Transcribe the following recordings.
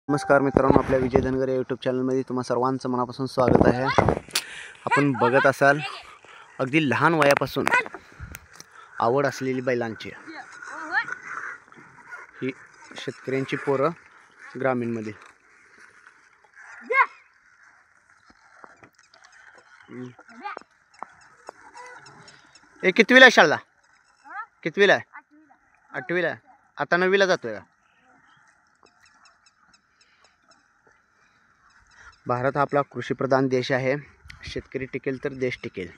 नमस्कार मित्रांनो, आपल्या विजय धनगर यूट्यूब चॅनलमध्ये तुम्हा सर्वांचं मनापासून स्वागत आहे। आपण बघत असाल अगदी लहान वयापासून आवड असलेली बैलांची ही शेतकऱ्यांची पोरं ग्रामीणमध्ये। ए कितवीला आहे शाळा? कितवीला आहे? 8वीला आहे। आता 9वीला जातोय का? भारत हा आपला कृषीप्रधान देश आहे। शेतकरी टिकेल तर देश टिकेल।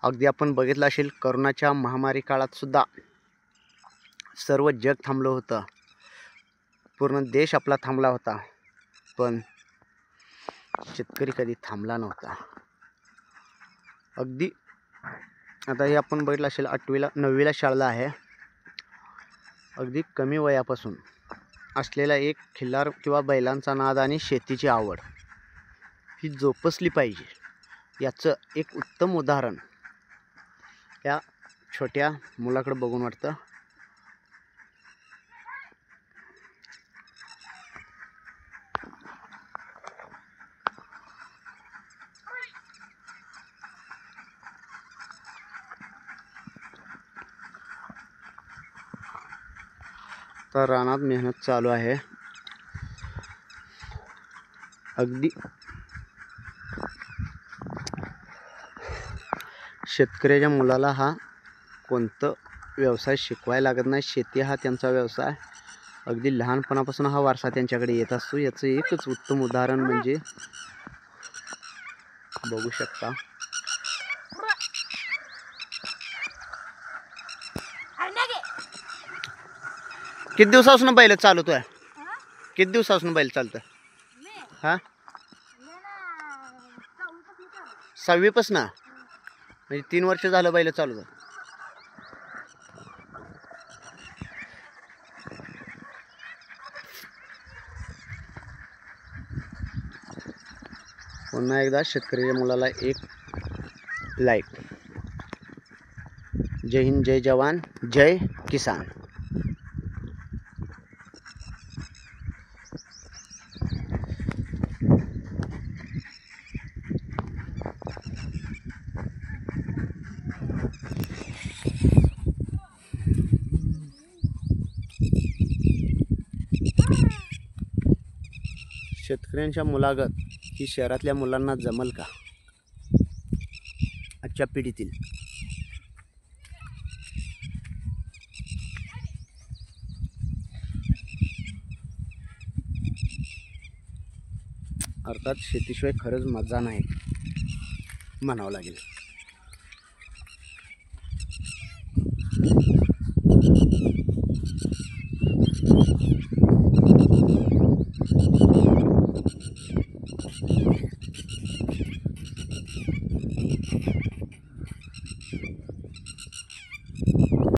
अगदी आपण बघितलं असेल कोरोनाच्या महामारी काळात सुद्धा सर्व जग थांबलं होतं, पूर्ण देश आपला थांबला होता, पण शेतकरी कधी थांबला नव्हता। अगदी आता हे आपण बघितलं असेल 8वीला 9वीला शाळा आहे। अगदी कमी वयापासून असलेला एक खिल्लार किंवा बैलांचा नाद आणि शेतीची आवड ही जोपासली पाहिजे, याचं एक उत्तम उदाहरण या छोट्या मुलाकडे बघून वाटतं। तर रानात मेहनत चालू आहे। अगदी शेतकऱ्याच्या मुलाला हा कोणतं व्यवसाय शिकवायला लागत नाही, शेती हा त्यांचा व्यवसाय। अगदी लहानपणापासून हा वारसा त्यांच्याकडे येत असतो। याचं एकच उत्तम उदाहरण म्हणजे बघू शकता किती दिवसापासून बैल चालवतोय? किती दिवसापासून बैल चालतोय? हा 6वीपासून म्हणजे 3 वर्ष झालं बैल चालवतोय। पुन्हा एकदा शेतकऱ्याच्या मुलाला एक लाईक। जय हिंद, जय जवान, जय किसान। शेतकऱ्यांच्या मुलागत ही शहरातल्या मुलांना जमल का आजच्या पिढीतील? अर्थात शेतीशिवाय खरंच मजा नाही म्हणावं लागेल।